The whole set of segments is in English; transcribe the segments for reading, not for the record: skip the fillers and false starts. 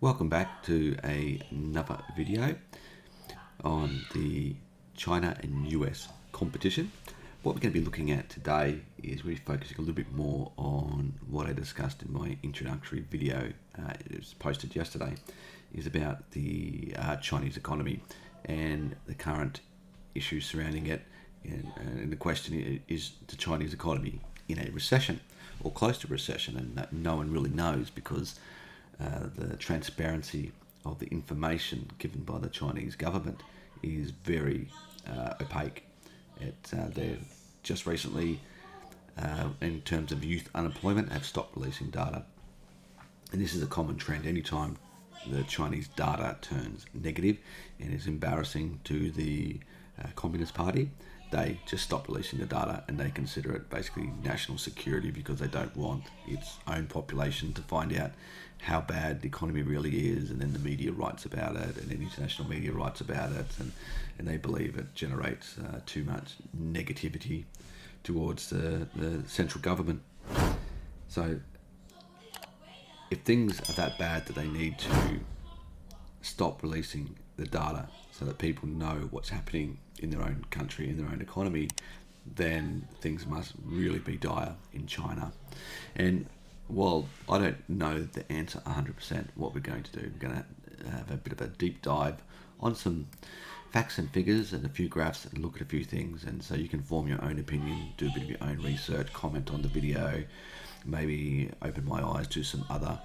Welcome back to another video on the China and US competition. What we're going to be looking at today is really focusing a little bit more on what I discussed in my introductory video. It was posted yesterday, is about the Chinese economy and the current issues surrounding it. And the question is the Chinese economy in a recession or close to recession? And no one really knows because the transparency of the information given by the Chinese government is very opaque. They've just recently, in terms of youth unemployment, have stopped releasing data. And this is a common trend. Anytime the Chinese data turns negative and is embarrassing to the Communist Party, they just stop releasing the data and they consider it basically national security because they don't want its own population to find out how bad the economy really is, and then the media writes about it and then international media writes about it, and they believe it generates too much negativity towards the central government. So if things are that bad that they need to stop releasing the data so that people know what's happening in their own country, in their own economy, then things must really be dire in China. And while I don't know the answer 100%, what we're going to do, we're going to have a bit of a deep dive on some facts and figures and a few graphs and look at a few things, and so you can form your own opinion, do a bit of your own research, comment on the video, maybe open my eyes to some other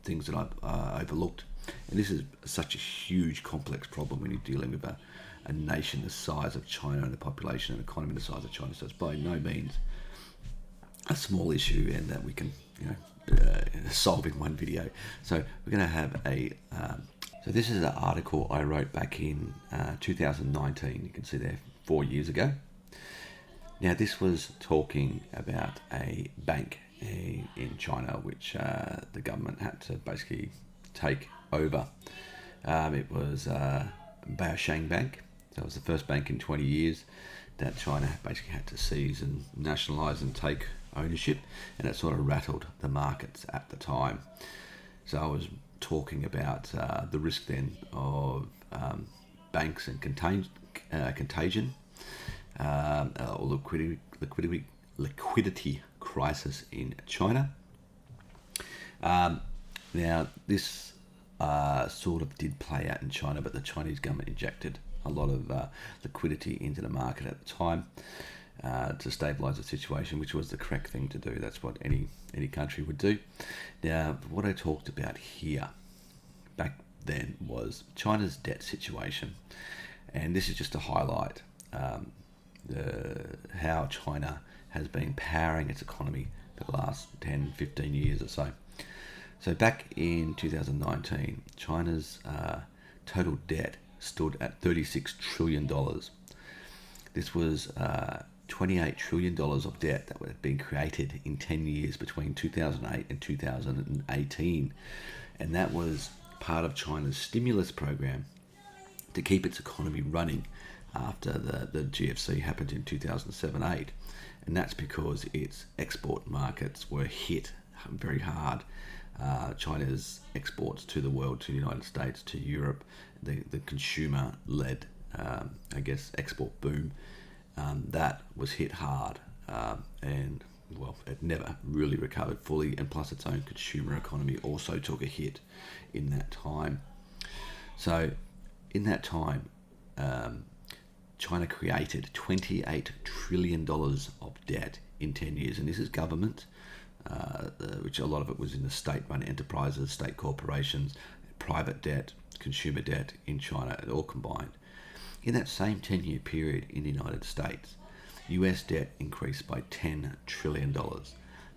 things that I've overlooked. And this is such a huge, complex problem when you're dealing with a nation the size of China and a population and economy the size of China. So it's by no means a small issue, and that we can, solve in one video. So we're going to have so this is an article I wrote back in 2019. You can see there 4 years ago. Now this was talking about a bank in China which the government had to basically take over. It was Baosheng Bank. That was the first bank in 20 years that China basically had to seize and nationalise and take ownership, and it sort of rattled the markets at the time. So I was talking about the risk then of banks and contagion, or liquidity crisis in China. Now this sort of did play out in China, but the Chinese government injected a lot of liquidity into the market at the time to stabilise the situation, which was the correct thing to do. That's what any country would do. Now, what I talked about here back then was China's debt situation, and this is just to highlight how China has been powering its economy for the last 10, 15 years or so. So back in 2019, China's total debt stood at $36 trillion. This was $28 trillion of debt that had been created in 10 years between 2008 and 2018. And that was part of China's stimulus program to keep its economy running after the GFC happened in 2007-8. And that's because its export markets were hit very hard. China's exports to the world, to the United States, to Europe, the consumer-led, export boom, that was hit hard, and well, it never really recovered fully, and plus its own consumer economy also took a hit in that time. So in that time, China created $28 trillion of debt in 10 years, and this is government, which a lot of it was in the state-run enterprises, state corporations, private debt, consumer debt in China, it all combined. In that same 10-year period in the United States, US debt increased by $10 trillion.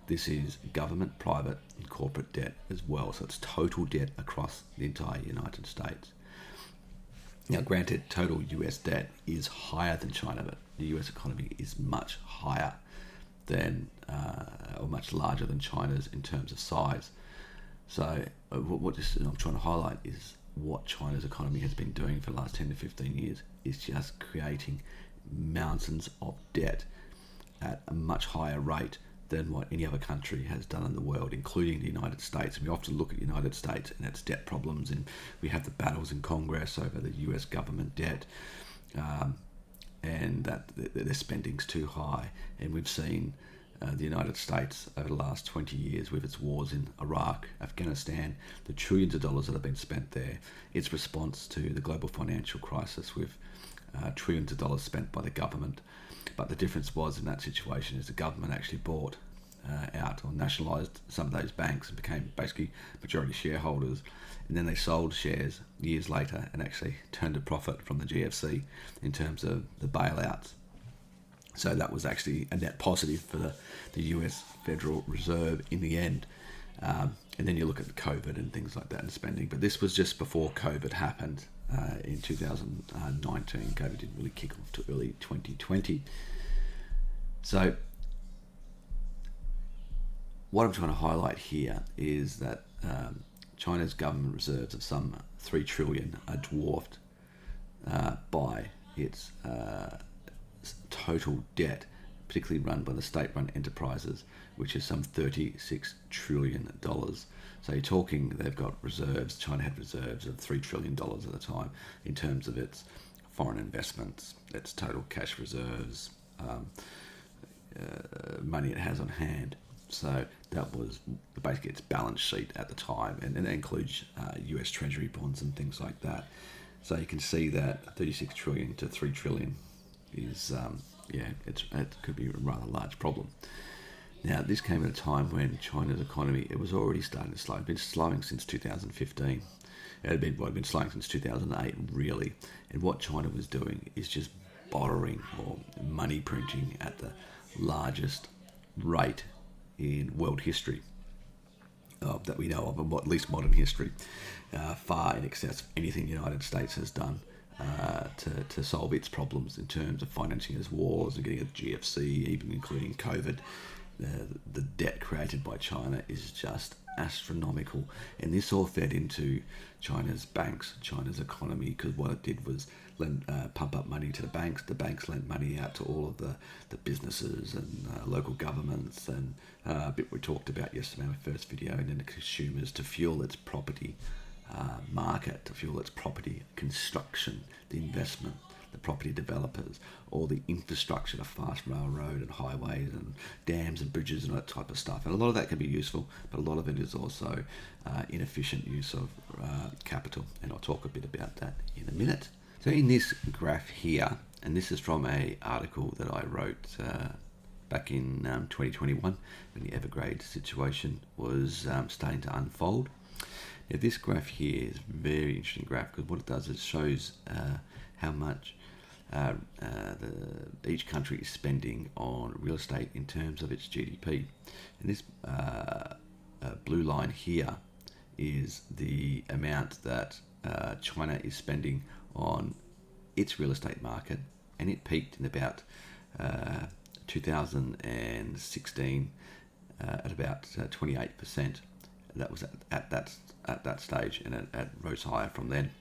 This is government, private, and corporate debt as well, so it's total debt across the entire United States. Now, granted, total US debt is higher than China, but the US economy is much higher than, or much larger than China's in terms of size. So what I'm trying to highlight is what China's economy has been doing for the last 10 to 15 years is just creating mountains of debt at a much higher rate than what any other country has done in the world, including the United States. And we often look at the United States and its debt problems, and we have the battles in Congress over the US government debt, and that their spending's too high. And we've seen the United States over the last 20 years with its wars in Iraq, Afghanistan, the trillions of dollars that have been spent there, its response to the global financial crisis with trillions of dollars spent by the government. But the difference was in that situation is the government actually bought out or nationalised some of those banks and became basically majority shareholders, and then they sold shares years later and actually turned a profit from the GFC in terms of the bailouts. So that was actually a net positive for the US Federal Reserve in the end. And then you look at COVID and things like that and spending. But this was just before COVID happened in 2019. COVID didn't really kick off till early 2020. So what I'm trying to highlight here is that China's government reserves of some 3 trillion are dwarfed by its total debt, particularly run by the state-run enterprises, which is some $36 trillion. So you're talking, they've got reserves, China had reserves of $3 trillion at the time in terms of its foreign investments, its total cash reserves, money it has on hand. So that was basically its balance sheet at the time, and that includes US Treasury bonds and things like that. So you can see that 36 trillion to 3 trillion is, it could be a rather large problem. Now, this came at a time when China's economy, it was already starting to slow. It had been slowing since 2015. It had been slowing since 2008, really. And what China was doing is just borrowing or money printing at the largest rate in world history that we know of, and at least modern history, far in excess of anything the United States has done to solve its problems in terms of financing its wars and getting a GFC, even including COVID. The debt created by China is just astronomical, and this all fed into China's banks, China's economy, because what it did was pump up money to the banks. The banks lent money out to all of the businesses and local governments, and a bit we talked about yesterday in my first video, and then the consumers to fuel its property market, to fuel its property construction, the investment, the property developers, all the infrastructure, the fast railroad and highways and dams and bridges and that type of stuff. And a lot of that can be useful, but a lot of it is also inefficient use of capital. And I'll talk a bit about that in a minute. So in this graph here, and this is from an article that I wrote back in 2021 when the Evergrande situation was starting to unfold. Now this graph here is a very interesting graph because what it does is shows how much each country is spending on real estate in terms of its GDP. And this blue line here is the amount that China is spending on its real estate market, and it peaked in about 2016 at about 28%. That was at that stage, and it rose higher from then.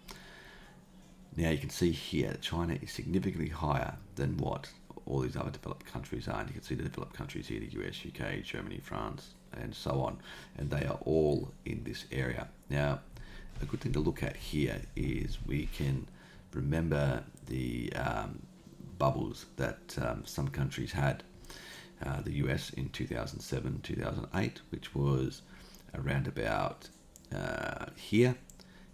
Now you can see here that China is significantly higher than what all these other developed countries are. And you can see the developed countries here, the US, UK, Germany, France, and so on. And they are all in this area. Now, a good thing to look at here is we can remember the bubbles that some countries had. The US in 2007, 2008, which was around about here.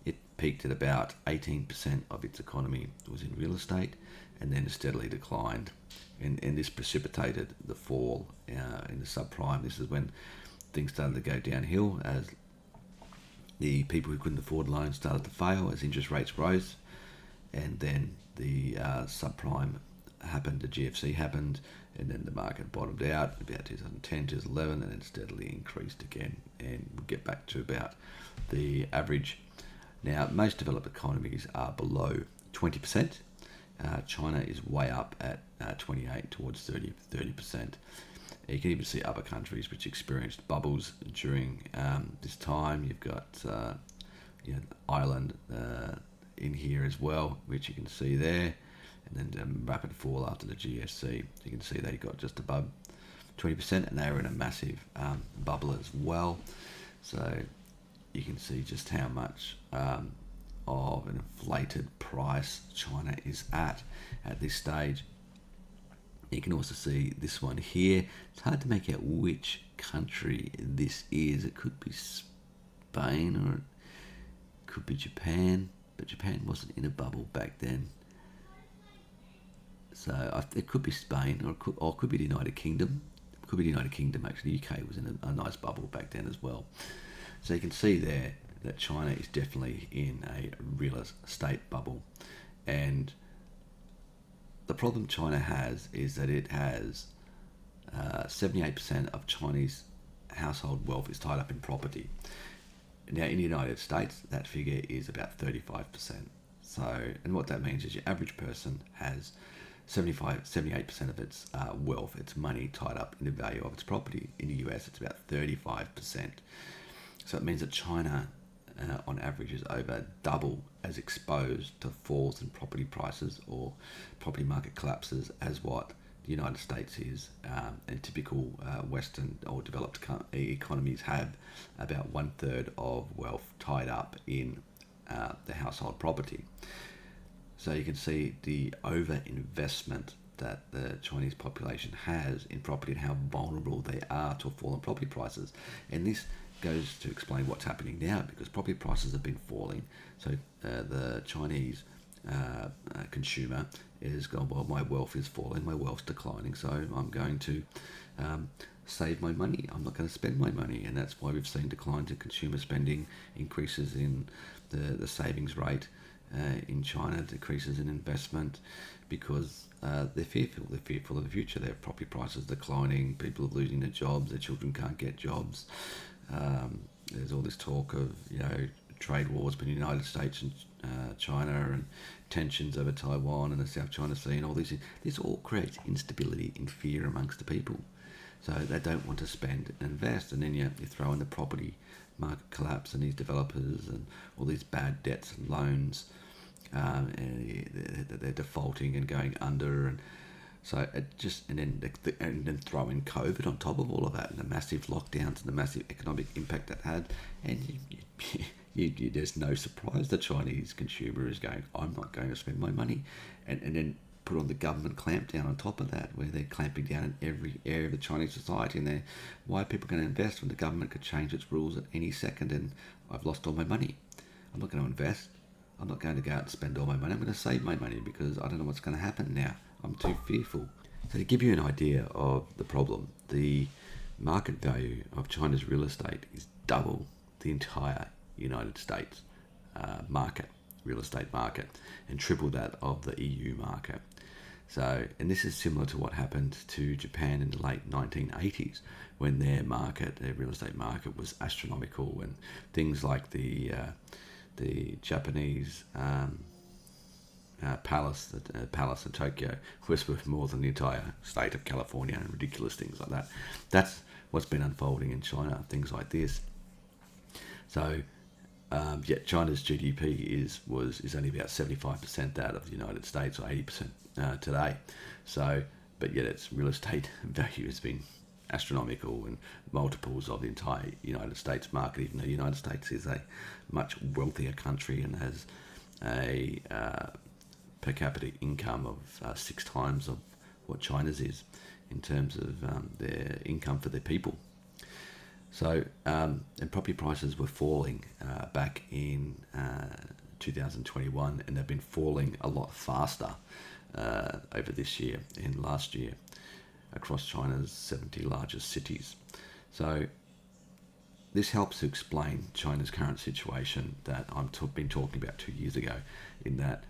It peaked at about 18% of its economy was in real estate, and then steadily declined. And this precipitated the fall in the subprime. This is when things started to go downhill as the people who couldn't afford loans started to fail as interest rates rose, and then the subprime happened, the GFC happened, and then the market bottomed out about 2010, 2011, and then steadily increased again, and we'll get back to about the average. Now, most developed economies are below 20%. China is way up at 28 towards 30%. You can even see other countries which experienced bubbles during this time. You've got Ireland in here as well, which you can see there, and then rapid fall after the GFC. You can see they got just above 20%, and they were in a massive bubble as well. So you can see just how much of an inflated price China is at this stage. You can also see this one here. It's hard to make out which country this is. It could be Spain or it could be Japan, but Japan wasn't in a bubble back then. So it could be Spain or it could be the United Kingdom. It could be the United Kingdom, actually. The UK was in a nice bubble back then as well. So you can see there that China is definitely in a real estate bubble. And the problem China has is that it has 78% of Chinese household wealth is tied up in property. Now, in the United States, that figure is about 35%. So, and what that means is your average person has 78% of its wealth, its money, tied up in the value of its property. In the US, it's about 35%. So it means that China, on average, is over double as exposed to falls in property prices or property market collapses as what the United States is. And typical Western or developed economies have about 1/3 of wealth tied up in the household property. So you can see the over-investment that the Chinese population has in property and how vulnerable they are to a fall in property prices. And this goes to explain what's happening now, because property prices have been falling. So the Chinese consumer is going, well, my wealth is falling, my wealth's declining, so I'm going to save my money. I'm not going to spend my money. And that's why we've seen declines in consumer spending, increases in the savings rate in China, decreases in investment, because they're fearful. They're fearful of the future. Their property prices declining, people are losing their jobs, their children can't get jobs. There's all this talk of trade wars between the United States and China, and tensions over Taiwan and the South China Sea, and all these. This all creates instability and fear amongst the people. So they don't want to spend and invest, and then you throw in the property market collapse and these developers and all these bad debts and loans, and they're defaulting and going under, and so it just and then throw in COVID on top of all of that, and the massive lockdowns and the massive economic impact that had, and there's no surprise the Chinese consumer is going, I'm not going to spend my money, and then put on the government clampdown on top of that, where they're clamping down in every area of the Chinese society, and why are people going to invest when the government could change its rules at any second and I've lost all my money? I'm not going to invest. I'm not going to go out and spend all my money. I'm going to save my money because I don't know what's going to happen now. I'm too fearful. So to give you an idea of the problem, the market value of China's real estate is double the entire United States real estate market, and triple that of the EU market. So, and this is similar to what happened to Japan in the late 1980s, when their real estate market was astronomical, and things like the Japanese palace in Tokyo was worth more than the entire state of California, and ridiculous things like that. That's what's been unfolding in China, things like this. So, yet China's GDP is only about 75% that of the United States, or 80% today. So, but yet its real estate value has been astronomical, and multiples of the entire United States market, even though the United States is a much wealthier country and has a per capita income of 6 times of what China's is in terms of their income for their people. So, and property prices were falling back in 2021, and they've been falling a lot faster over this year and last year across China's 70 largest cities. So this helps to explain China's current situation that I've been talking about 2 years ago, in that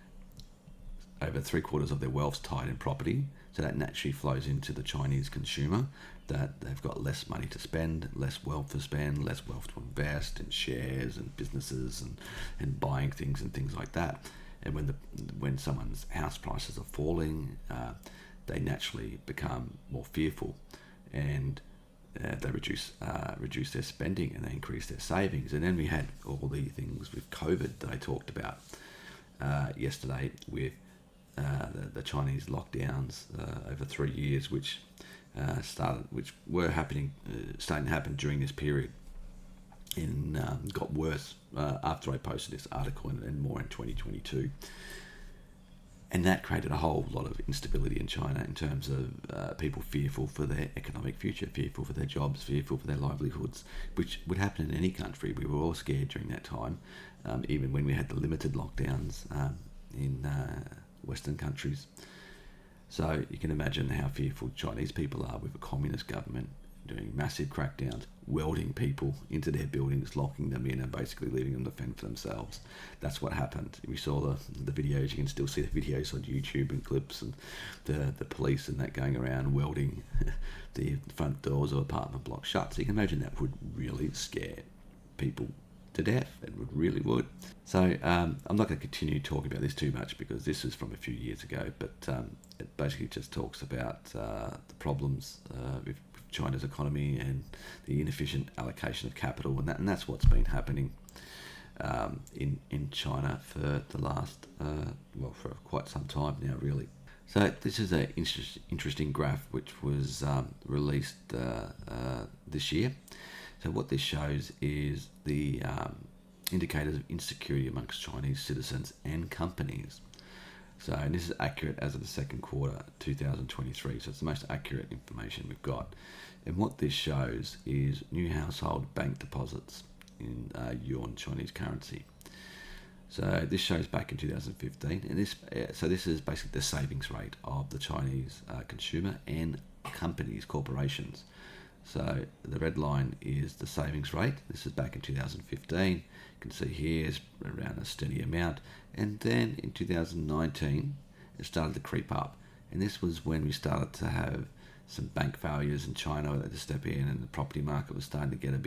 over 3/4 of their wealth's tied in property. So that naturally flows into the Chinese consumer, that they've got less money to spend, less wealth to spend, less wealth to invest in shares and businesses and buying things and things like that. And when someone's house prices are falling, they naturally become more fearful, and they reduce their spending, and they increase their savings. And then we had all the things with COVID that I talked about yesterday, with the Chinese lockdowns over 3 years, which which were happening, starting to happen during this period, and got worse after I posted this article, and more in 2022. And that created a whole lot of instability in China in terms of people fearful for their economic future, fearful for their jobs, fearful for their livelihoods, which would happen in any country. We were all scared during that time, even when we had the limited lockdowns in Western countries. So you can imagine how fearful Chinese people are with a communist government doing massive crackdowns, welding people into their buildings, locking them in, and basically leaving them to fend for themselves. That's what happened. We saw the videos. You can still see the videos on YouTube and clips, and the police and that going around welding the front doors of apartment blocks shut. So you can imagine that would really scare people to death. It really would. So I'm not going to continue talking about this too much because this is from a few years ago, but it basically just talks about the problems with China's economy and the inefficient allocation of capital, and that's what's been happening in China for the last for quite some time now, really. So this is an interesting graph which was released this year. So what this shows is the indicators of insecurity amongst Chinese citizens and companies. So, and this is accurate as of the second quarter 2023, so it's the most accurate information we've got. And what this shows is new household bank deposits in yuan Chinese currency. So this shows back in 2015, and this is basically the savings rate of the Chinese consumer and companies, corporations. So the red line is the savings rate. This is back in 2015. You can see here it's around a steady amount. And then in 2019, it started to creep up. And this was when we started to have some bank failures in China that had to step in, and the property market was starting to get a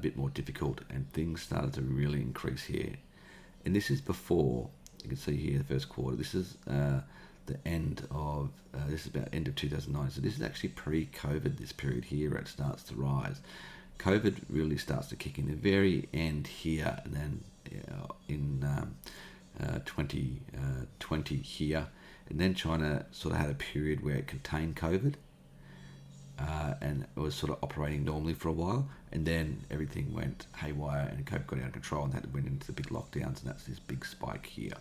bit more difficult, and things started to really increase here. And this is before, you can see here the first quarter. This is the end of this is about end of 2009. So this is actually pre-COVID. This period here, where it starts to rise. COVID really starts to kick in the very end here, and then in 2020 here, and then China sort of had a period where it contained COVID, and it was sort of operating normally for a while, and then everything went haywire and COVID got out of control, and that went into the big lockdowns, and that's this big spike here.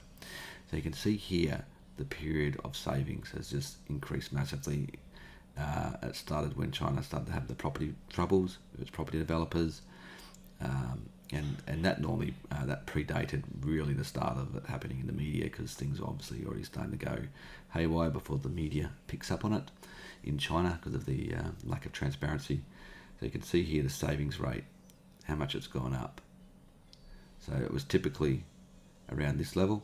So you can see here the period of savings has just increased massively. It started when China started to have the property troubles. It was property developers, and that normally that predated really the start of it happening in the media, because things are obviously already starting to go haywire before the media picks up on it in China because of the lack of transparency. So you can see here the savings rate, how much it's gone up. So it was typically around this level,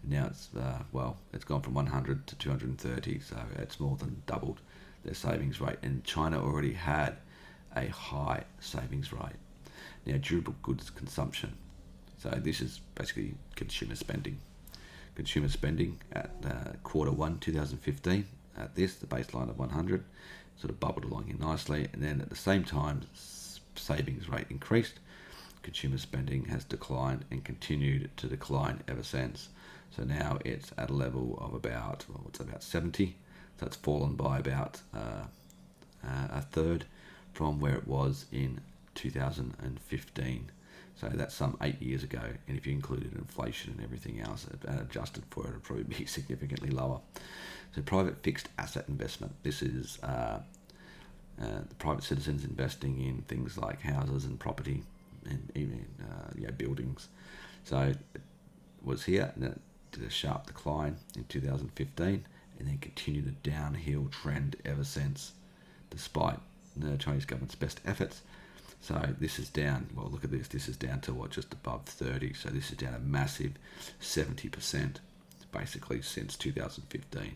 and now it's it's gone from 100 to 230, so it's more than doubled their savings rate. And China already had a high savings rate. Now, durable goods consumption. So this is basically consumer spending. Consumer spending at quarter 1 2015, at the baseline of 100, sort of bubbled along here nicely, and then at the same time savings rate increased. Consumer spending has declined and continued to decline ever since. So now it's at a level of about 70. So it's fallen by about a third from where it was in 2015. So that's some 8 years ago, and if you included inflation and everything else adjusted for it, it'd probably be significantly lower. So private fixed asset investment. This is the private citizens investing in things like houses and property, and even buildings. So it was here, and it did a sharp decline in 2015, and then continued a downhill trend ever since, despite the Chinese government's best efforts. So this is down, well, look at this, this is down to just above 30, so this is down a massive 70% basically since 2015.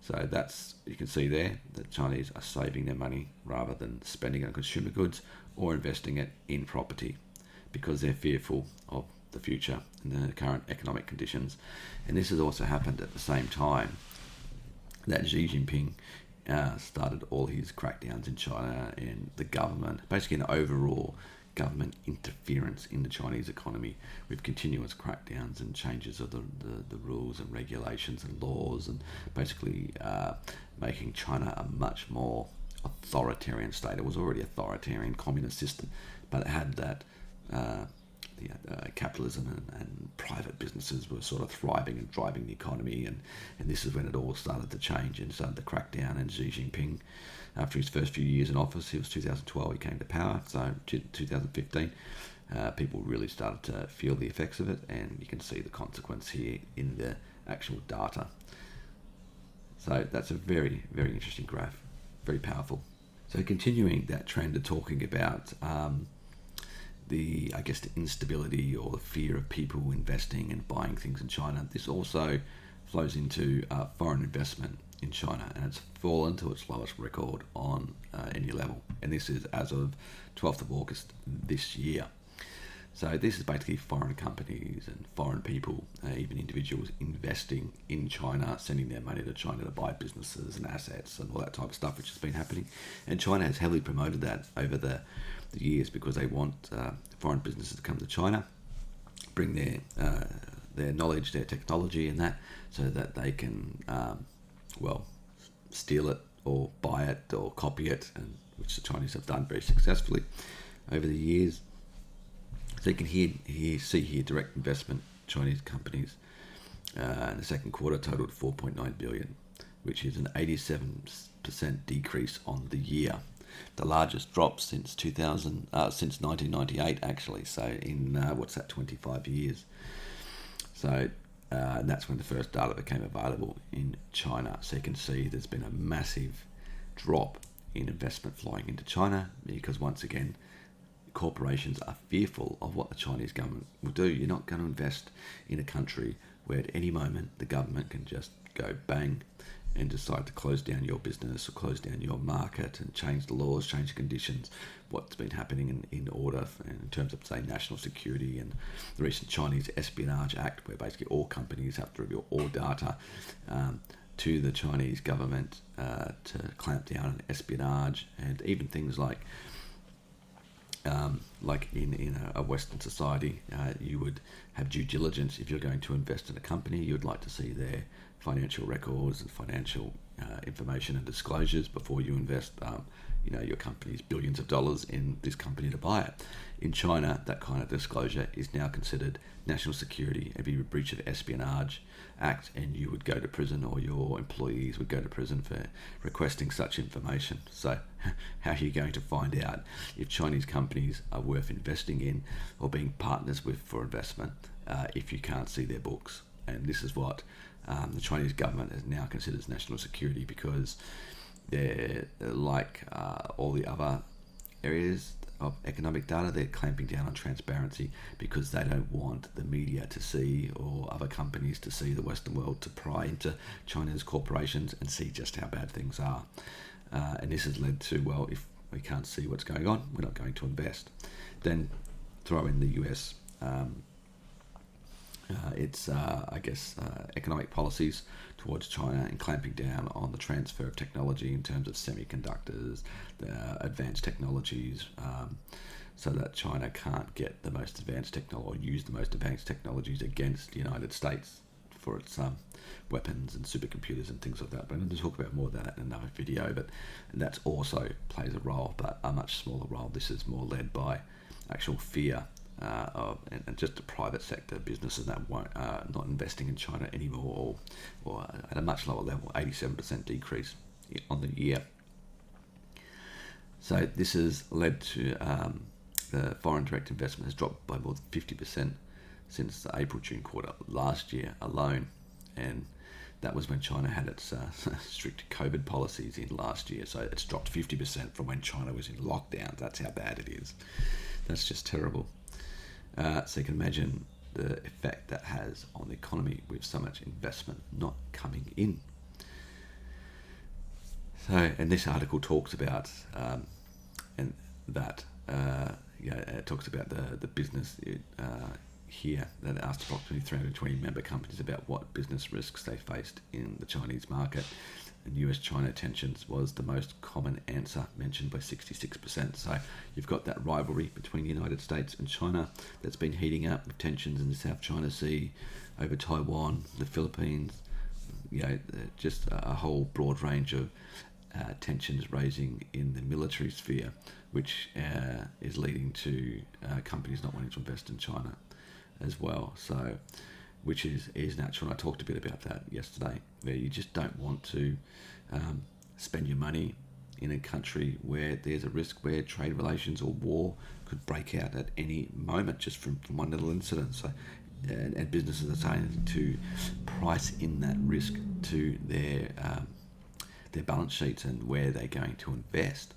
So that's, you can see there that Chinese are saving their money rather than spending it on consumer goods or investing it in property, because they're fearful of the future and the current economic conditions. And this has also happened at the same time that Xi Jinping started all his crackdowns in China, and the government, basically an overall government interference in the Chinese economy with continuous crackdowns and changes of the rules and regulations and laws, and basically making China a much more authoritarian state. It was already authoritarian communist system, but it had that capitalism and private businesses were sort of thriving and driving the economy, and this is when it all started to change and started to crack down. And Xi Jinping, after his first few years in office, it was 2012 he came to power, so 2015, people really started to feel the effects of it, and you can see the consequence here in the actual data. So that's a very, very interesting graph, very powerful. So continuing that trend of talking about the instability or the fear of people investing and buying things in China, this also flows into foreign investment in China, and it's fallen to its lowest record on any level. And this is as of 12th of August this year. So this is basically foreign companies and foreign people, even individuals investing in China, sending their money to China to buy businesses and assets and all that type of stuff, which has been happening. And China has heavily promoted that over the years because they want foreign businesses to come to China, bring their knowledge, their technology and that, so that they can, steal it or buy it or copy it, and which the Chinese have done very successfully over the years. So you can see here direct investment Chinese companies in the second quarter totaled 4.9 billion, which is an 87% decrease on the year. The largest drop since 1998 actually. So in 25 years. So and that's when the first data became available in China. So you can see there's been a massive drop in investment flowing into China because once again, corporations are fearful of what the Chinese government will do. You're not going to invest in a country where at any moment the government can just go bang and decide to close down your business or close down your market and change the laws, change the conditions. What's been happening in order in terms of, say, national security and the recent Chinese Espionage Act, where basically all companies have to reveal all data to the Chinese government to clamp down on espionage, and even things like in a Western society, you would have due diligence. If you're going to invest in a company, you'd like to see their financial records and financial information and disclosures before you invest your company's billions of dollars in this company to buy it. In China, that kind of disclosure is now considered national security. It'd be a breach of Espionage Act, and you would go to prison, or your employees would go to prison for requesting such information. So how are you going to find out if Chinese companies are worth investing in or being partners with for investment if you can't see their books? And this is what the Chinese government has now considered as national security, because they're like all the other areas of economic data, they're clamping down on transparency because they don't want the media to see, or other companies to see, the Western world to pry into China's corporations and see just how bad things are. And this has led to, well, if we can't see what's going on, we're not going to invest. Then throw in the US, economic policies towards China and clamping down on the transfer of technology in terms of semiconductors, advanced technologies, so that China can't get the most advanced technology or use the most advanced technologies against the United States for its weapons and supercomputers and things like that. But I'm going to talk about more of that in another video, but that also plays a role, but a much smaller role. This is more led by actual fear and just the private sector businesses that won't not investing in China anymore, or at a much lower level, 87% decrease on the year. So this has led to the foreign direct investment has dropped by more than 50% since the April-June quarter last year alone, and that was when China had its strict COVID policies in last year. So it's dropped 50% from when China was in lockdown. That's how bad it is. That's just terrible. So you can imagine the effect that has on the economy with so much investment not coming in. So, and this article talks about it talks about the business here that asked approximately 320 member companies about what business risks they faced in the Chinese market. And US-China tensions was the most common answer mentioned by 66%. So you've got that rivalry between the United States and China that's been heating up, with tensions in the South China Sea, over Taiwan, the Philippines, just a whole broad range of tensions raising in the military sphere, which is leading to companies not wanting to invest in China as well. So, which is natural. And I talked a bit about that yesterday, where you just don't want to spend your money in a country where there's a risk where trade relations or war could break out at any moment just from one little incident. So, and businesses are starting to price in that risk to their balance sheets and where they're going to invest.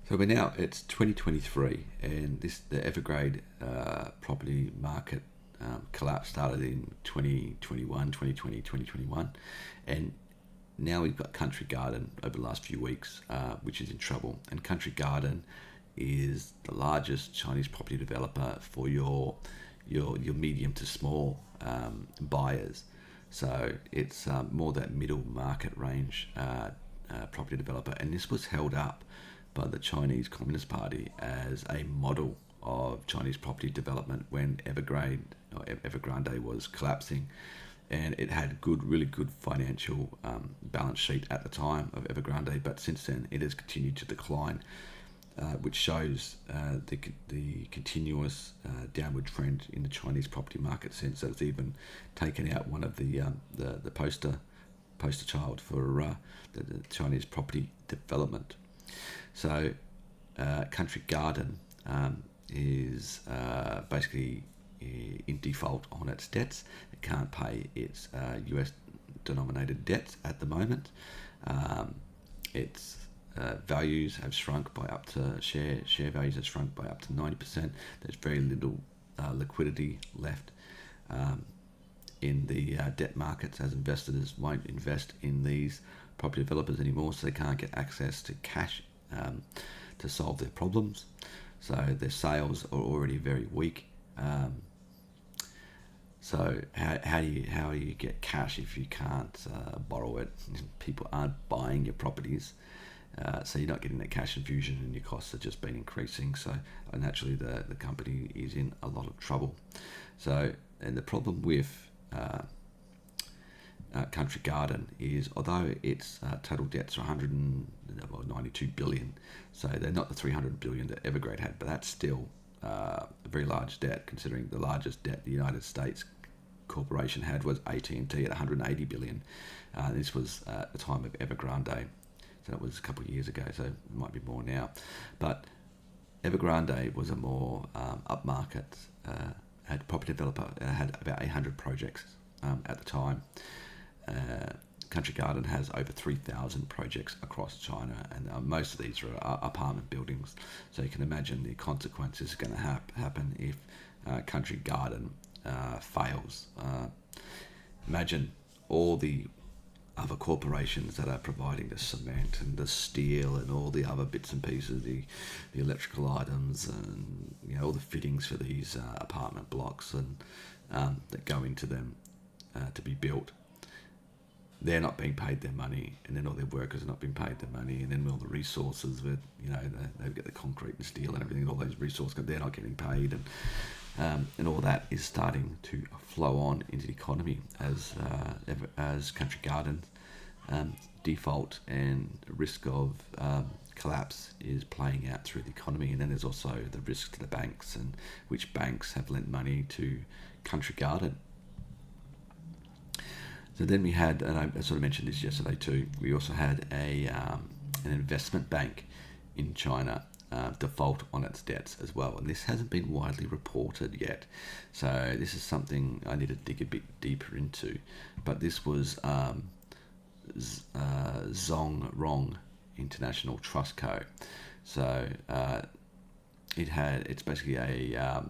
So it's 2023, and the Evergrande property market collapse started in 2021, and now we've got Country Garden over the last few weeks, which is in trouble. And Country Garden is the largest Chinese property developer for your medium to small buyers. So it's more that middle market range property developer, and this was held up by the Chinese Communist Party as a model of Chinese property development when Evergrande was collapsing, and it had really good financial balance sheet at the time of Evergrande, but since then it has continued to decline, which shows the continuous downward trend in the Chinese property market, since it's even taken out one of the poster child for the Chinese property development. So Country Garden is basically in default on its debts. It can't pay its US denominated debts at the moment. Its values have shrunk by up to share values have shrunk by up to 90%. There's very little liquidity left in the debt markets, as investors won't invest in these property developers anymore, so they can't get access to cash to solve their problems. So their sales are already very weak. So how do you get cash if you can't borrow it? People aren't buying your properties, so you're not getting that cash infusion, and your costs have just been increasing. So naturally, the company is in a lot of trouble. So, and the problem with Country Garden is, although its total debts are 192 billion, so they're not the 300 billion that Evergrande had, but that's still a very large debt, considering the largest debt the United States corporation had was AT&T at 180 billion. This was at the time of Evergrande, so that was a couple of years ago, so it might be more now. But Evergrande was a more upmarket had property developer, had about 800 projects at the time. Country Garden has over 3,000 projects across China, and most of these are apartment buildings. So you can imagine the consequences going to happen if Country Garden fails. Imagine all the other corporations that are providing the cement and the steel and all the other bits and pieces, the electrical items, and all the fittings for these apartment blocks and that go into them to be built. They're not being paid their money, and then all their workers are not being paid their money, and then all the resources with they get the concrete and steel and everything, all those resources, they're not getting paid, and all that is starting to flow on into the economy as Country Gardens default and risk of collapse is playing out through the economy. And then there's also the risk to the banks, and which banks have lent money to Country Garden. So then we had, and I sort of mentioned this yesterday too, we also had an investment bank in China default on its debts as well. And this hasn't been widely reported yet. So this is something I need to dig a bit deeper into. But this was Zongrong International Trust Co. So it's basically a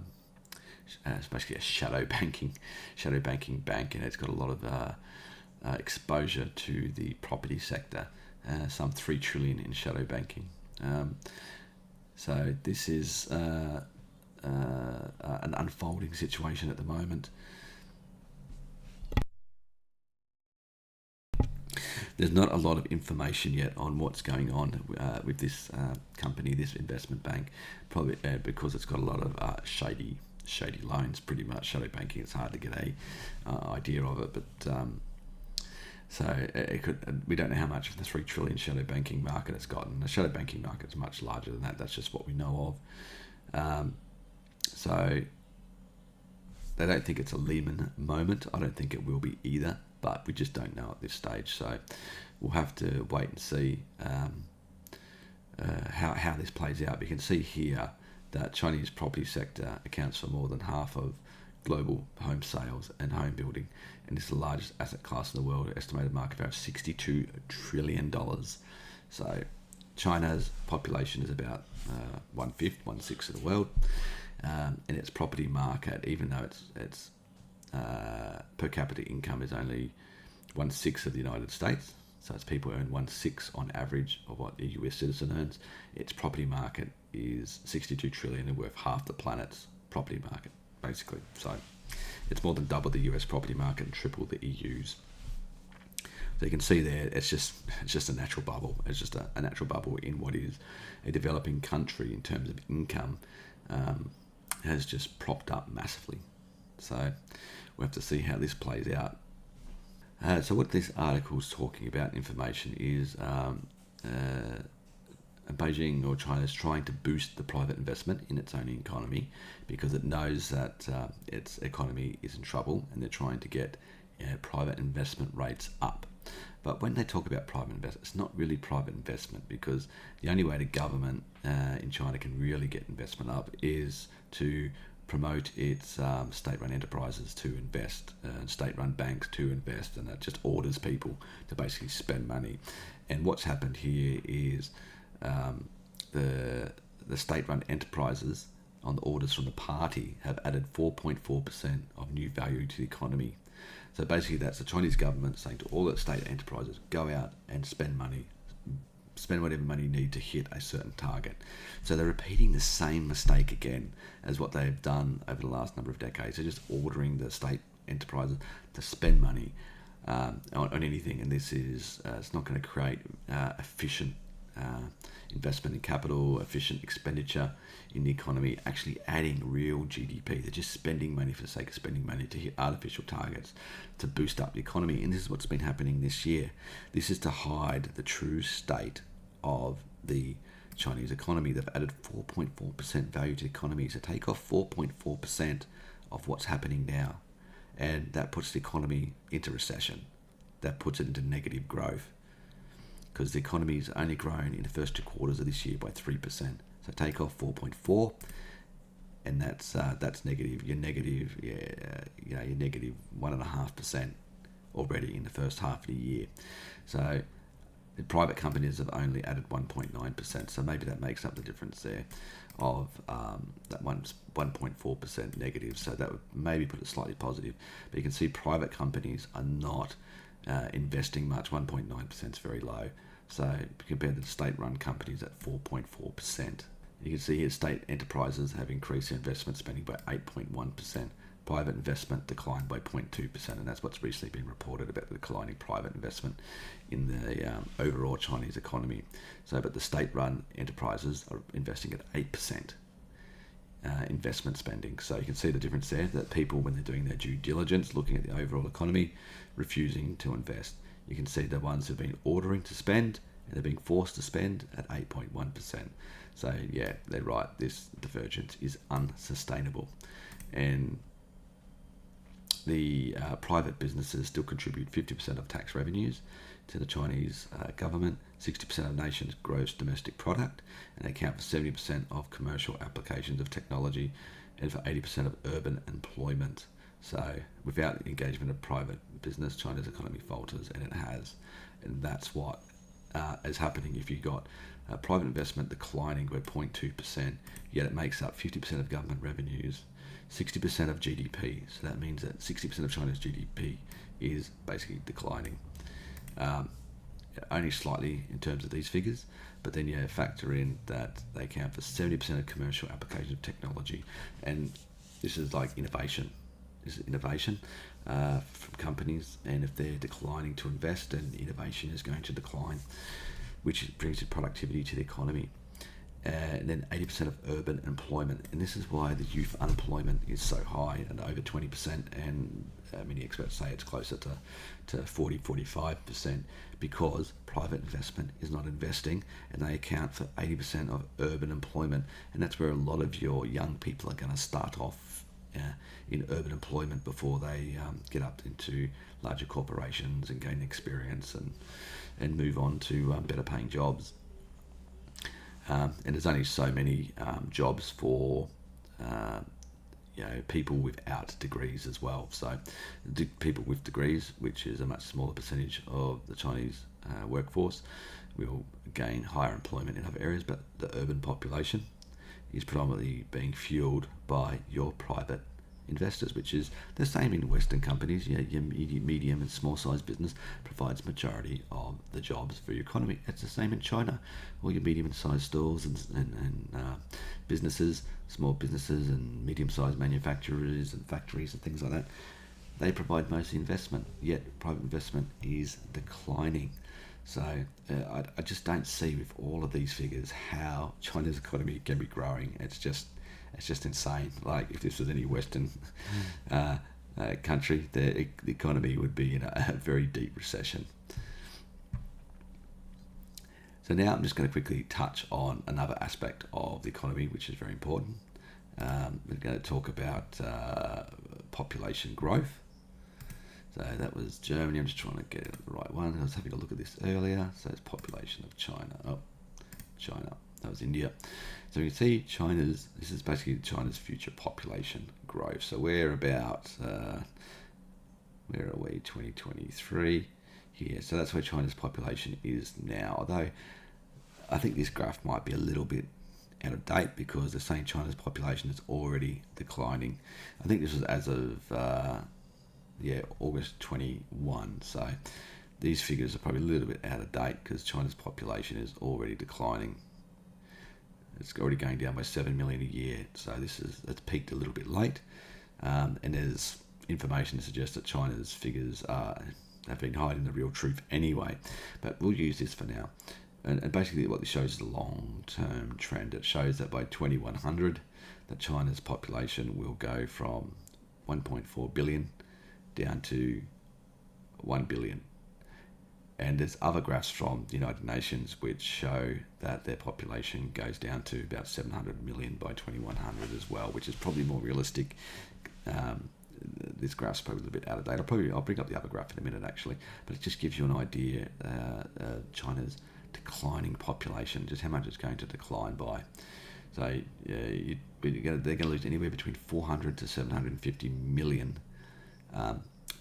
shadow banking bank, and it's got a lot of exposure to the property sector, some 3 trillion in shadow banking. So this is an unfolding situation at the moment. There's not a lot of information yet on what's going on with this company, this investment bank, probably because it's got a lot of shady loans, pretty much shadow banking. It's hard to get a idea of it, but So it could. We don't know how much of the 3 trillion shadow banking market it's gotten. The shadow banking market is much larger than that. That's just what we know of. So they don't think it's a Lehman moment. I don't think it will be either, but we just don't know at this stage. So we'll have to wait and see how this plays out. We can see here that Chinese property sector accounts for more than half of global home sales and home building, and it's the largest asset class in the world. Estimated market value of $62 trillion. So China's population is about 1/5, 1/6 of the world, and its property market, even though its per capita income is only 1/6 of the United States, so its people earn 1/6 on average of what a US citizen earns. Its property market is 62 trillion and worth half the planet's property market, basically. So it's more than double the US property market and triple the EU's. So you can see there, it's just a natural bubble. It's just a natural bubble in what is a developing country in terms of income, has just propped up massively. So we'll have to see how this plays out. So what this article is talking about, information, is Beijing or China is trying to boost the private investment in its own economy because it knows that its economy is in trouble, and they're trying to get private investment rates up. But when they talk about private investment, it's not really private investment, because the only way the government in China can really get investment up is to promote its state-run enterprises to invest, state-run banks to invest, and that just orders people to basically spend money. And what's happened here is the state-run enterprises, on the orders from the party, have added 4.4% of new value to the economy. So basically that's the Chinese government saying to all the state enterprises, go out and spend money, spend whatever money you need to hit a certain target. So they're repeating the same mistake again as what they've done over the last number of decades. They're just ordering the state enterprises to spend money on anything, and this is it's not going to create efficient investment in capital, efficient expenditure in the economy, actually adding real GDP. They're just spending money for the sake of spending money to hit artificial targets to boost up the economy. And this is what's been happening this year. This is to hide the true state of the Chinese economy. They've added 4.4% value to the economy. So take off 4.4% of what's happening now, and that puts the economy into recession. That puts it into negative growth, because the economy's only grown in the first 2 quarters of this year by 3%. So take off 4.4, and that's negative. You're negative, you're negative 1.5% already in the first half of the year. So the private companies have only added 1.9%. So maybe that makes up the difference there of that 1.4% negative. So that would maybe put it slightly positive. But you can see private companies are not investing much. 1.9% is very low. So compared to the state-run companies at 4.4%, you can see here state enterprises have increased their investment spending by 8.1%. Private investment declined by 0.2%, and that's what's recently been reported about the declining private investment in the overall Chinese economy. So, but the state-run enterprises are investing at 8%. Investment spending. So you can see the difference there, that people, when they're doing their due diligence, looking at the overall economy, refusing to invest. You can see the ones who've been ordering to spend and they're being forced to spend at 8.1%. So yeah, they're right, this divergence is unsustainable. And the private businesses still contribute 50% of tax revenues to the Chinese government, 60% of the nation's gross domestic product, and they account for 70% of commercial applications of technology and for 80% of urban employment. So without the engagement of private business, China's economy falters, and it has. And that's what is happening if you got private investment declining by 0.2%, yet it makes up 50% of government revenues, 60% of GDP. So that means that 60% of China's GDP is basically declining. Only slightly in terms of these figures, but then you factor in that they account for 70% of commercial applications of technology, and this is like innovation. This is innovation from companies, and if they're declining to invest, then innovation is going to decline, which brings productivity to the economy. and then 80% of urban employment. And this is why the youth unemployment is so high and over 20%, and many experts say it's closer to 40-45%, because private investment is not investing, and they account for 80% of urban employment. And that's where a lot of your young people are going to start off in urban employment before they get up into larger corporations and gain experience and move on to better paying jobs. And there's only so many jobs for people without degrees as well. So people with degrees, which is a much smaller percentage of the Chinese workforce, will gain higher employment in other areas, but the urban population is predominantly being fueled by your private investors, which is the same in Western companies. Your medium and small size business provides majority of the jobs for your economy. It's the same in China. All your medium sized stores and businesses, small businesses and medium sized manufacturers and factories and things like that, they provide most investment, yet private investment is declining. So I just don't see, with all of these figures, how China's economy can be growing. It's just insane. Like, if this was any Western country, the economy would be in a very deep recession. So now I'm just going to quickly touch on another aspect of the economy, which is very important. We're going to talk about population growth. So that was Germany. I'm just trying to get it the right one. I was having a look at this earlier. So it's population of China. Oh, China. That was India. So you can see this is basically China's future population growth. So we're about, where are we, 2023 here. So that's where China's population is now. Although I think this graph might be a little bit out of date, because they're saying China's population is already declining. I think this was as of, August 21. So these figures are probably a little bit out of date, because China's population is already declining. It's already going down by 7 million a year, so it's peaked a little bit late, and there's information to suggest that China's figures have been hiding the real truth anyway, but we'll use this for now. And basically what this shows is a long-term trend. It shows that by 2100, that China's population will go from 1.4 billion down to 1 billion. And there's other graphs from the United Nations which show that their population goes down to about 700 million by 2100 as well, which is probably more realistic. This graph's probably a little bit out of date. I'll bring up the other graph in a minute, actually, but it just gives you an idea China's declining population, just how much it's going to decline by. So they're going to lose anywhere between 400 to 750 million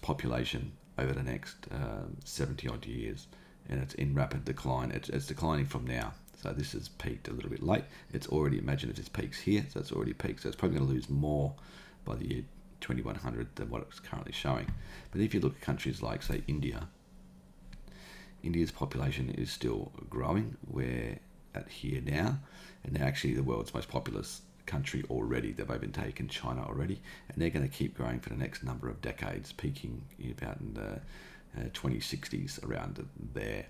population over the next 70 odd years, and it's in rapid decline. It's declining from now. So this has peaked a little bit late. It's already, imagine if this peaks here, so it's already peaked. So it's probably going to lose more by the year 2100 than what it's currently showing. But if you look at countries like, say, India's population is still growing. We're at here now, and they're actually the world's most populous country already. They've overtaken China already, and they're going to keep growing for the next number of decades, peaking about in the 2060s, around there,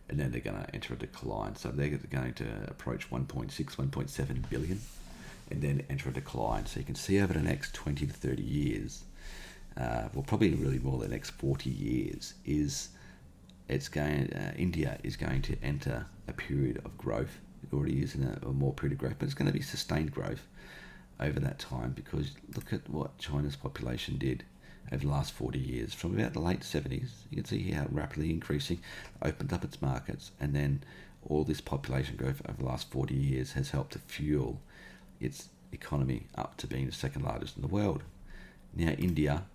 and then they're going to enter a decline. So they're going to approach 1.6, 1.7 billion, and then enter a decline. So you can see over the next 20 to 30 years, well, probably really more the next 40 years, India is going to enter a period of growth. It already is in a more period of growth, but it's going to be sustained growth over that time, because look at what China's population did over the last 40 years. From about the late 70s, you can see how rapidly increasing, opened up its markets, and then all this population growth over the last 40 years has helped to fuel its economy up to being the second largest in the world. Now India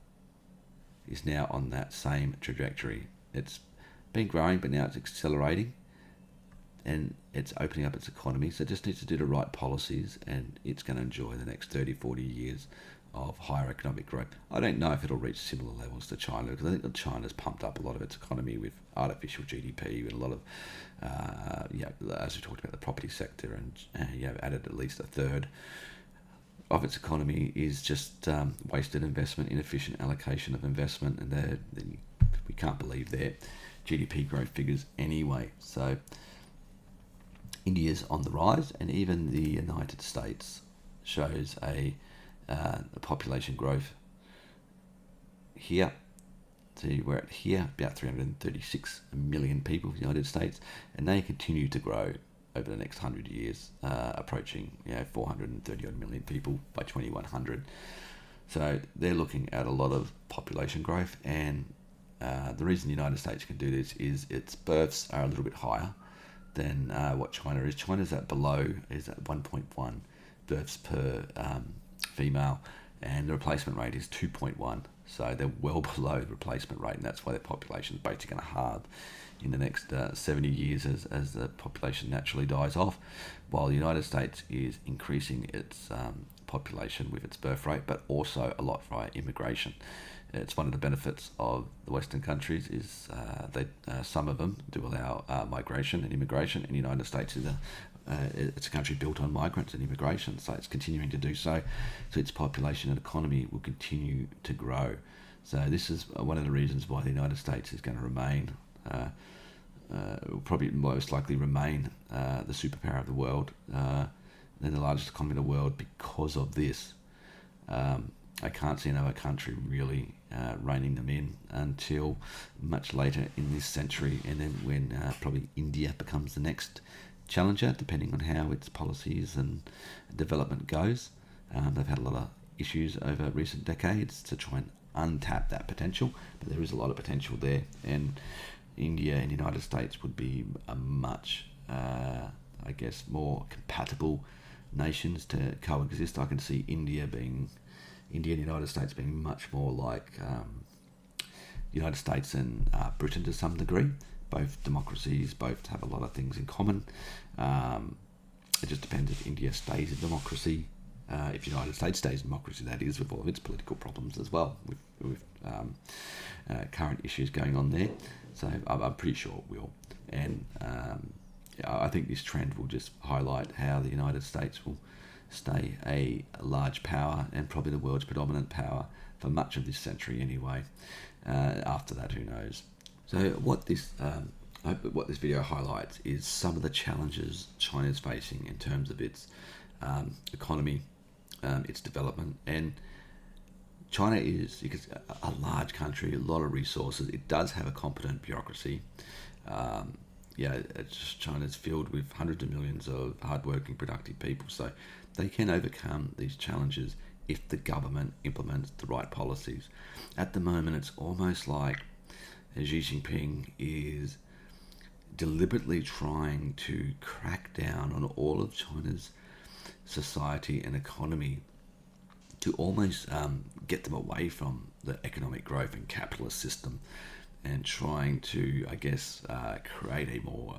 is now on that same trajectory. It's been growing, but now it's accelerating, and it's opening up its economy. So it just needs to do the right policies, and it's going to enjoy the next 30, 40 years of higher economic growth. I don't know if it'll reach similar levels to China, because I think that China's pumped up a lot of its economy with artificial GDP and a lot of, as we talked about, the property sector, and added at least a third of its economy is just wasted investment, inefficient allocation of investment, and we can't believe their GDP growth figures anyway. So India's on the rise, and even the United States shows a population growth here. See, we're at here, about 336 million people in the United States, and they continue to grow over the next 100 years, approaching 430 odd million people by 2100. So they're looking at a lot of population growth, and the reason the United States can do this is its births are a little bit higher than what China is. China's at 1.1 births per female, and the replacement rate is 2.1. So they're well below the replacement rate, and that's why their population is basically going to halve in the next 70 years as the population naturally dies off, while the United States is increasing its population with its birth rate, but also a lot via immigration. It's one of the benefits of the Western countries is some of them do allow migration and immigration, and the United States is it's a country built on migrants and immigration, so it's continuing to do so. So its population and economy will continue to grow. So this is one of the reasons why the United States is going to remain, will probably most likely remain the superpower of the world, and the largest economy in the world because of this. I can't see another country really reining them in until much later in this century, and then when probably India becomes the next challenger, depending on how its policies and development goes. They've had a lot of issues over recent decades to try and untap that potential, but there is a lot of potential there, and India and the United States would be a much, more compatible nations to coexist. I can see India and the United States being much more like the United States and Britain to some degree. Both democracies, both have a lot of things in common. It just depends if India stays in democracy, if the United States stays in democracy, that is, with all of its political problems as well, with current issues going on there. So I'm pretty sure it will. And I think this trend will just highlight how the United States will stay a large power, and probably the world's predominant power for much of this century anyway. After that, who knows? So what this video highlights is some of the challenges China is facing in terms of its economy, its development. And China is a large country, a lot of resources. It does have a competent bureaucracy. China's filled with hundreds of millions of hardworking, productive people. So they can overcome these challenges if the government implements the right policies. At the moment, it's almost like Xi Jinping is deliberately trying to crack down on all of China's society and economy to almost get them away from the economic growth and capitalist system, and trying to, create a more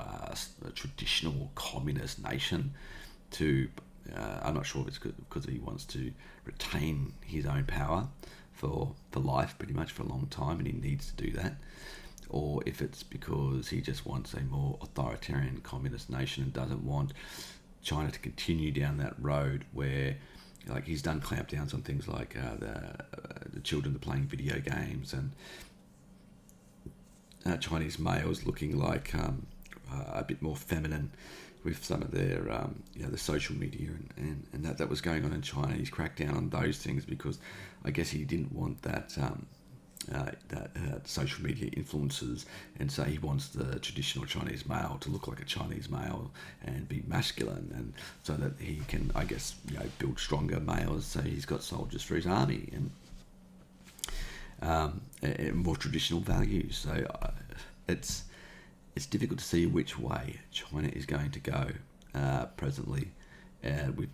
traditional communist nation to, I'm not sure if it's because he wants to retain his own power for life, pretty much for a long time, and he needs to do that, or if it's because he just wants a more authoritarian communist nation and doesn't want China to continue down that road where, like, he's done clampdowns on things like the children are playing video games, and Chinese males looking like a bit more feminine with some of their the social media and that was going on in China. He's cracked down on those things because I guess he didn't want that social media influences, and so he wants the traditional Chinese male to look like a Chinese male and be masculine, and so that he can build stronger males. So he's got soldiers for his army and more traditional values. So it's difficult to see which way China is going to go presently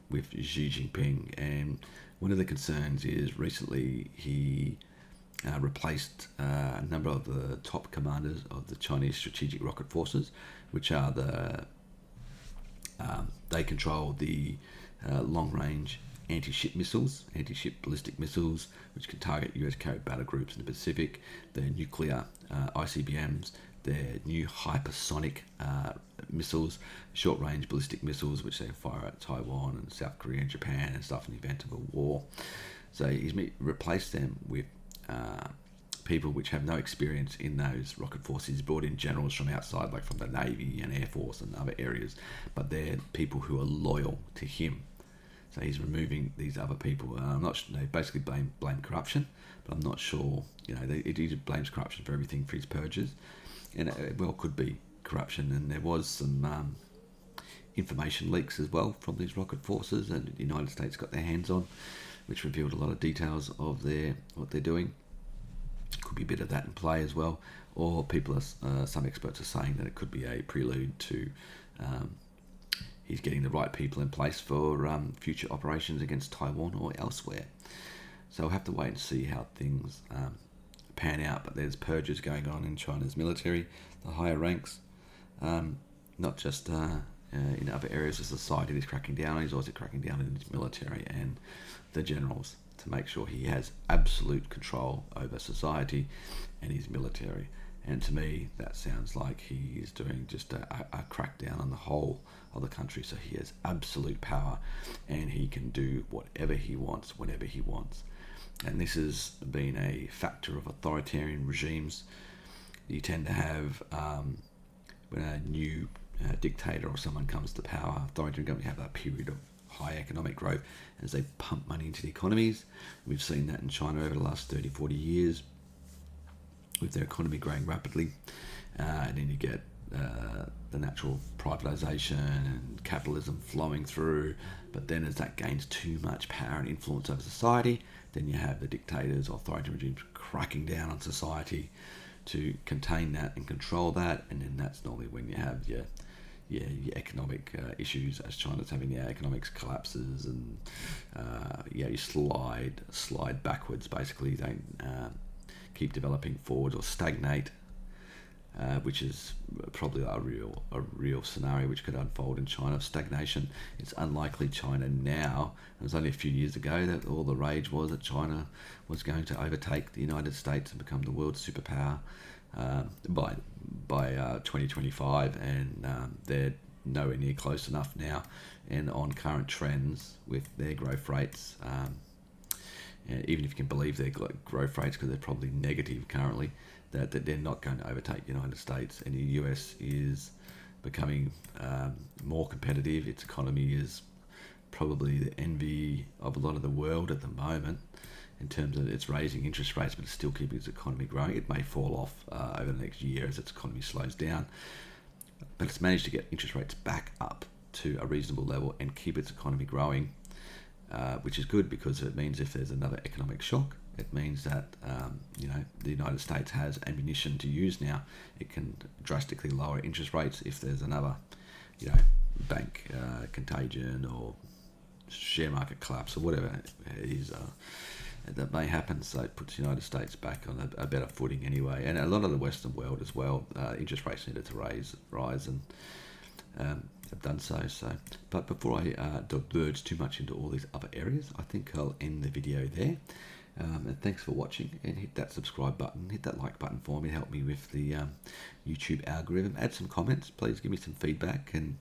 with Xi Jinping. And one of the concerns is recently he replaced a number of the top commanders of the Chinese Strategic Rocket Forces, which are they control the long-range anti-ship ballistic missiles, which can target US carrier battle groups in the Pacific, their nuclear ICBMs, their new hypersonic missiles, short-range ballistic missiles, which they fire at Taiwan and South Korea and Japan and stuff in the event of a war. So he's replaced them with people which have no experience in those rocket forces. He's brought in generals from outside, like from the Navy and Air Force and other areas, but they're people who are loyal to him. So he's removing these other people. I'm not sure, they basically blame corruption, but I'm not sure. He blames corruption for everything for his purges, and it well could be corruption. And there was some information leaks as well from these rocket forces, and the United States got their hands on, which revealed a lot of details of what they're doing. Could be a bit of that in play as well, or some experts are saying that it could be a prelude to he's getting the right people in place for future operations against Taiwan or elsewhere. So we'll have to wait and see how things pan out. But there's purges going on in China's military, the higher ranks, not just in other areas of society. He's cracking down. He's also cracking down in his military and the generals to make sure he has absolute control over society and his military. And to me, that sounds like he is doing just a crackdown on the whole of the country. So he has absolute power, and he can do whatever he wants, whenever he wants. And this has been a factor of authoritarian regimes. You tend to have, when a new dictator or someone comes to power, authoritarian government have a period of high economic growth as they pump money into the economies. We've seen that in China over the last 30, 40 years, with their economy growing rapidly, and then you get the natural privatization and capitalism flowing through. But then as that gains too much power and influence over society, then you have the dictators, authoritarian regimes cracking down on society to contain that and control that. And then that's normally when you have your economic issues, as China's having the economics collapses, and you slide backwards. Basically, you don't keep developing forward or stagnate, which is probably a real scenario which could unfold in China of stagnation. It's unlikely China now. It was only a few years ago that all the rage was that China was going to overtake the United States and become the world superpower by 2025, and they're nowhere near close enough now. And on current trends with their growth rates, even if you can believe their growth rates, because they're probably negative currently, that they're not going to overtake the United States. And the US is becoming more competitive. Its economy is probably the envy of a lot of the world at the moment, in terms of it's raising interest rates, but it's still keeping its economy growing. It may fall off over the next year as its economy slows down, but it's managed to get interest rates back up to a reasonable level and keep its economy growing, which is good, because it means if there's another economic shock, it means that the United States has ammunition to use now. It can drastically lower interest rates if there's another bank contagion or share market collapse or whatever it is that may happen. So it puts the United States back on a better footing anyway. And a lot of the Western world as well, interest rates needed to rise, and have done so. But before I diverge too much into all these other areas, I think I'll end the video there. And thanks for watching, and hit that subscribe button, hit that like button for me, help me with the YouTube algorithm. Add some comments, please give me some feedback, and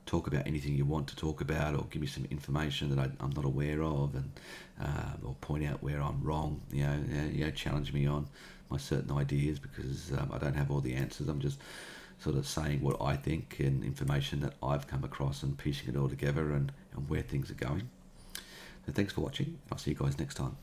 talk about anything you want to talk about, or give me some information that I'm not aware of, and or point out where I'm wrong. Challenge me on my certain ideas, because I don't have all the answers. I'm just sort of saying what I think and information that I've come across and piecing it all together and where things are going. So thanks for watching. I'll see you guys next time.